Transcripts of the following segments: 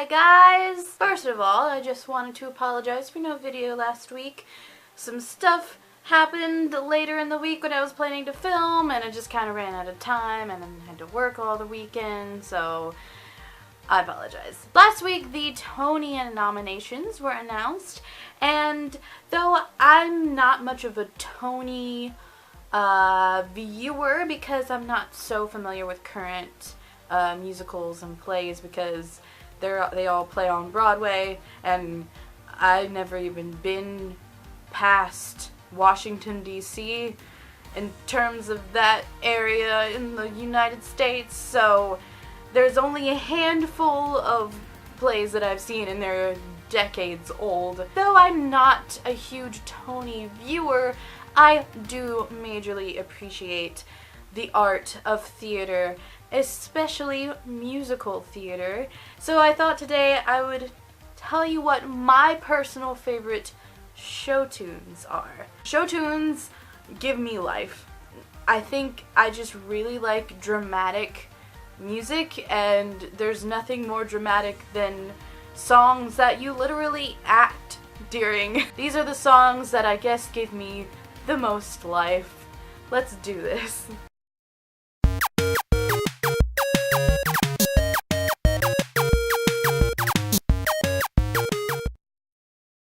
Hi guys! First of all, I just wanted to apologize for no video last week. Some stuff happened later in the week when I was planning to film, and I just kind of ran out of time and then had to work all the weekend, so I apologize. Last week, the Tony nominations were announced, and though I'm not much of a Tony viewer because I'm not so familiar with current musicals and plays because they all play on Broadway, and I've never even been past Washington, D.C. in terms of that area in the United States, so there's only a handful of plays that I've seen, and they're decades old. Though I'm not a huge Tony viewer, I do majorly appreciate the art of theater, especially musical theater. So I thought today I would tell you what my personal favorite show tunes are. Show tunes give me life. I think I just really like dramatic music, and there's nothing more dramatic than songs that you literally act during. These are the songs that I guess give me the most life. Let's do this.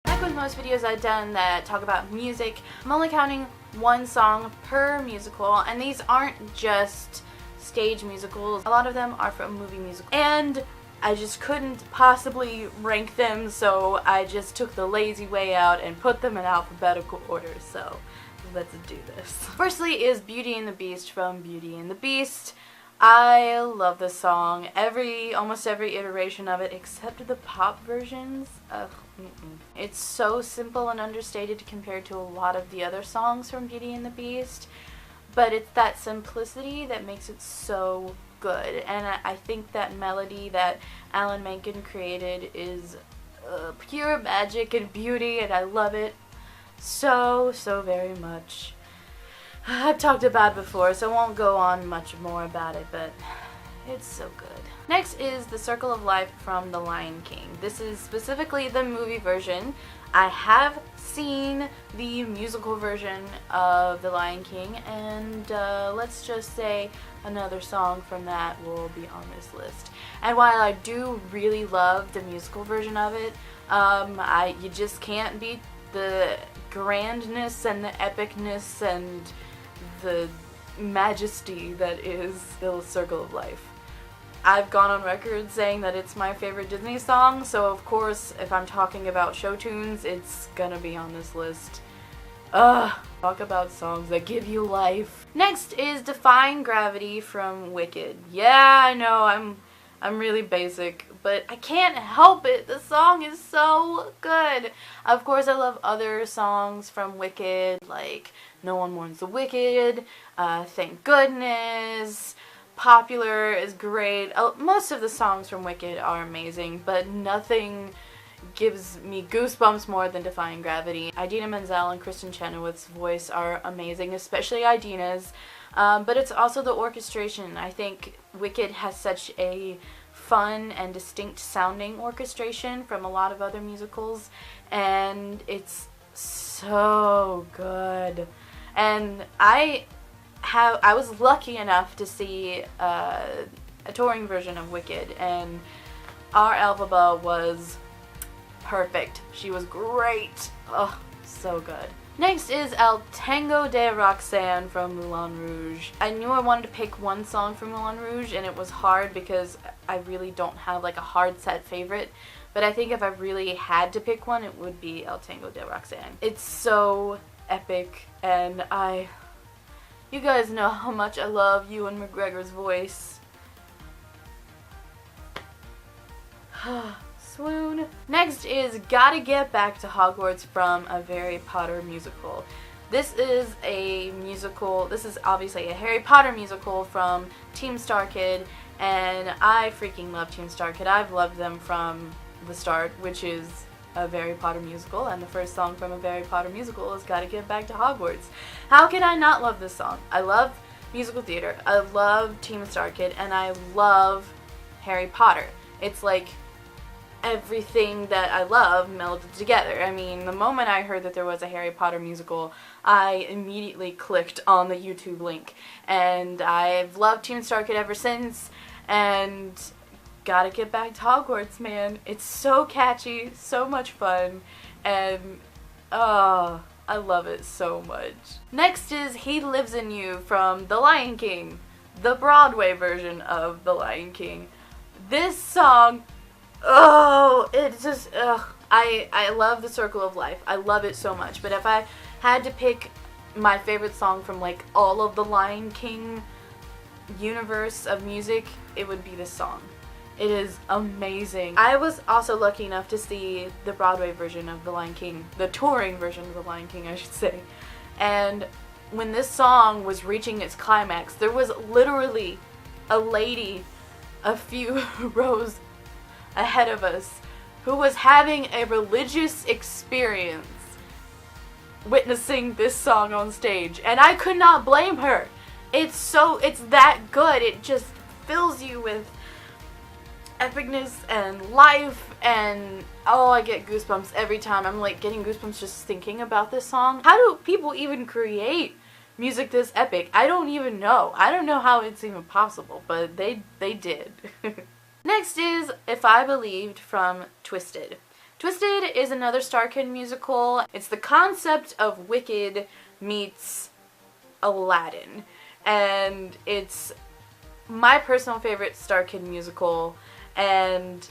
Like with most videos I've done that talk about music, I'm only counting one song per musical, and these aren't just stage musicals. A lot of them are from movie musicals, and I just couldn't possibly rank them, so I just took the lazy way out and put them in alphabetical order, so let's do this. Firstly is Beauty and the Beast from Beauty and the Beast. I love this song, almost every iteration of it except the pop versions. It's so simple and understated compared to a lot of the other songs from Beauty and the Beast, but it's that simplicity that makes it so good, and I think that melody that Alan Menken created is pure magic and beauty, and I love it so very much. I've talked about it before, so I won't go on much more about it, but it's so good. Next is The Circle of Life from The Lion King. This is specifically the movie version. I have seen the musical version of The Lion King, and let's just say another song from that will be on this list. And while I do really love the musical version of it, you just can't beat the grandness and the epicness and the majesty that is The Circle of Life. I've gone on record saying that it's my favorite Disney song, so of course, if I'm talking about show tunes, it's gonna be on this list. Talk about songs that give you life. Next is Defying Gravity from Wicked. Yeah, I know, I'm really basic, but I can't help it. The song is so good. Of course, I love other songs from Wicked, like No One Mourns the Wicked, Thank Goodness, Popular is great. Most of the songs from Wicked are amazing, but nothing gives me goosebumps more than Defying Gravity. Idina Menzel and Kristen Chenoweth's voice are amazing, especially Idina's, but it's also the orchestration. I think Wicked has such a fun and distinct sounding orchestration from a lot of other musicals, and it's so good. And I was lucky enough to see a touring version of Wicked, and our Elphaba was perfect. She was great. Oh, so good. Next is El Tango de Roxanne from Moulin Rouge. I knew I wanted to pick one song from Moulin Rouge, and it was hard because I really don't have like a hard set favorite, but I think if I really had to pick one, it would be El Tango de Roxanne. It's so epic, and you guys know how much I love Ewan McGregor's voice. Swoon. Next is Gotta Get Back to Hogwarts from A Harry Potter Musical. This is a musical, this is obviously a Harry Potter musical from Team Star Kid, and I freaking love Team Star Kid. I've loved them from the start, which is A Harry Potter Musical, and the first song from A Harry Potter Musical is Gotta Get Back to Hogwarts. How can I not love this song? I love musical theater, I love Team Star Kid, and I love Harry Potter. It's like everything that I love melded together. I mean, the moment I heard that there was a Harry Potter musical, I immediately clicked on the YouTube link, and I've loved Team Star Kid ever since, and gotta get back to Hogwarts, man. It's so catchy, so much fun, and I love it so much. Next is He Lives in You from The Lion King, the Broadway version of The Lion King. This song, it's just, I love The Circle of Life. I love it so much. But if I had to pick my favorite song from like all of the Lion King universe of music, it would be this song. It is amazing. I was also lucky enough to see the Broadway version of The Lion King, the touring version of The Lion King, I should say. And when this song was reaching its climax, there was literally a lady a few rows ahead of us who was having a religious experience witnessing this song on stage, and I could not blame her. It's that good. It just fills you with epicness and life, and I get goosebumps every time. I'm like getting goosebumps just thinking about this song. How do people even create music this epic? I don't even know. I don't know how it's even possible, but they did. Next is If I Believed from Twisted. Twisted is another Star Kid musical. It's the concept of Wicked meets Aladdin, and it's my personal favorite Star Kid musical, and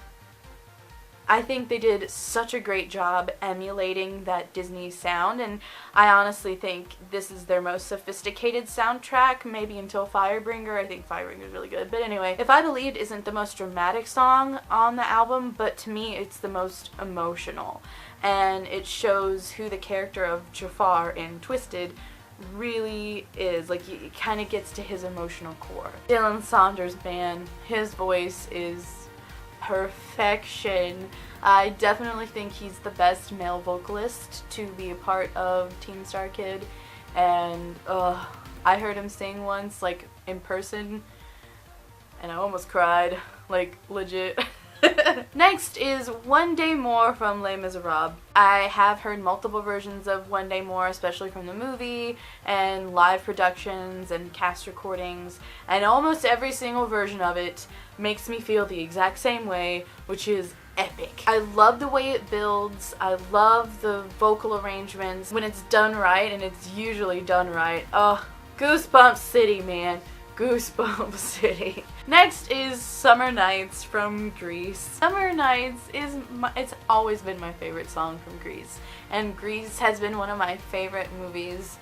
I think they did such a great job emulating that Disney sound, and I honestly think this is their most sophisticated soundtrack, maybe until Firebringer. I think Firebringer is really good. But anyway, If I Believed isn't the most dramatic song on the album, but to me it's the most emotional, and it shows who the character of Jafar in Twisted really is. Like, it kind of gets to his emotional core. Dylan Saunders, man, his voice is perfection. I definitely think he's the best male vocalist to be a part of Team Star Kid, and I heard him sing once, like, in person, and I almost cried, like, legit. Next is One Day More from Les Miserables. I have heard multiple versions of One Day More, especially from the movie and live productions and cast recordings, and almost every single version of it makes me feel the exact same way, which is epic. I love the way it builds. I love the vocal arrangements when it's done right, and it's usually done right. Goosebumps City, man. Goosebumps City. Next is Summer Nights from Grease. Summer Nights it's always been my favorite song from Grease, and Grease has been one of my favorite movies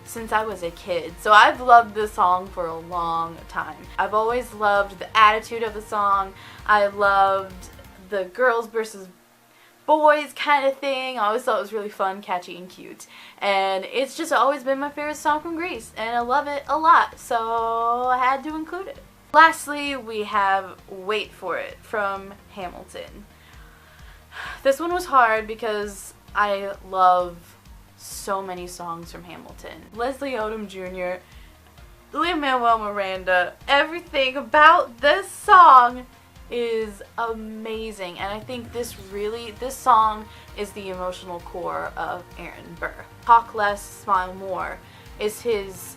since I was a kid. So I've loved this song for a long time. I've always loved the attitude of the song. I loved the girls versus boys kind of thing. I always thought it was really fun, catchy, and cute. And it's just always been my favorite song from Grease, and I love it a lot, so I had to include it. Lastly, we have Wait For It from Hamilton. This one was hard because I love so many songs from Hamilton. Leslie Odom Jr., Lin-Manuel Miranda, everything about this song is amazing, and I think this song is the emotional core of Aaron Burr. Talk Less, Smile More is his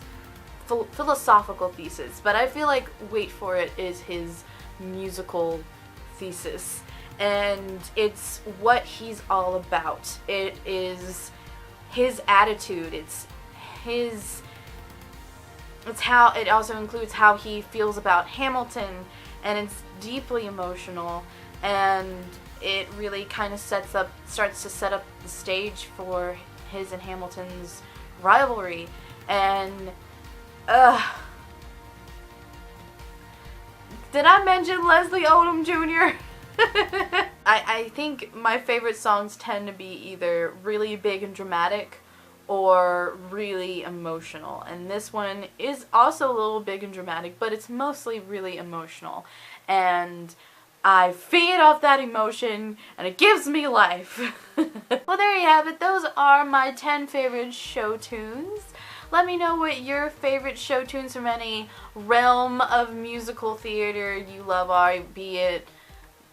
philosophical thesis, but I feel like Wait For It is his musical thesis, and it's what he's all about. It is his attitude, it's how it also includes how he feels about Hamilton, and it's deeply emotional, and it really kind of starts to set up the stage for his and Hamilton's rivalry. And did I mention Leslie Odom Jr.? I think my favorite songs tend to be either really big and dramatic or really emotional, and this one is also a little big and dramatic, but it's mostly really emotional, and I feed off that emotion and it gives me life. Well, there you have it. Those are my 10 favorite show tunes. Let me know what your favorite show tunes from any realm of musical theater you love are, be it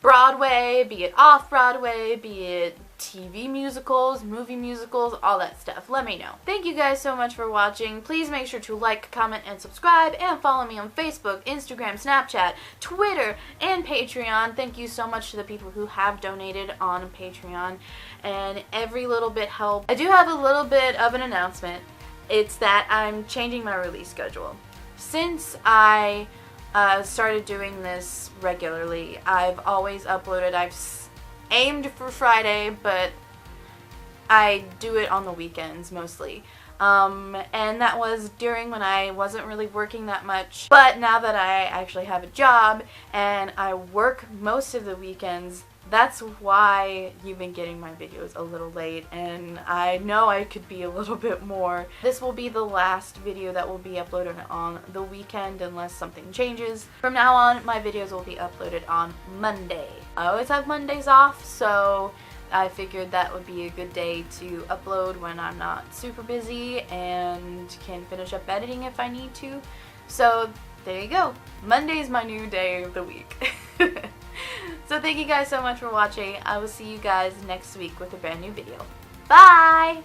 Broadway, be it off-Broadway, be it TV musicals, movie musicals, all that stuff. Let me know. Thank you guys so much for watching. Please make sure to like, comment, and subscribe, and follow me on Facebook, Instagram, Snapchat, Twitter, and Patreon. Thank you so much to the people who have donated on Patreon, and every little bit helps. I do have a little bit of an announcement. It's that I'm changing my release schedule. Since I started doing this regularly, I've always uploaded. I've aimed for Friday, but I do it on the weekends mostly. And that was during when I wasn't really working that much. But now that I actually have a job and I work most of the weekends, that's why you've been getting my videos a little late, and I know I could be a little bit more. This will be the last video that will be uploaded on the weekend unless something changes. From now on, my videos will be uploaded on Monday. I always have Mondays off, so I figured that would be a good day to upload when I'm not super busy and can finish up editing if I need to. So there you go. Monday's my new day of the week. So thank you guys so much for watching. I will see you guys next week with a brand new video. Bye!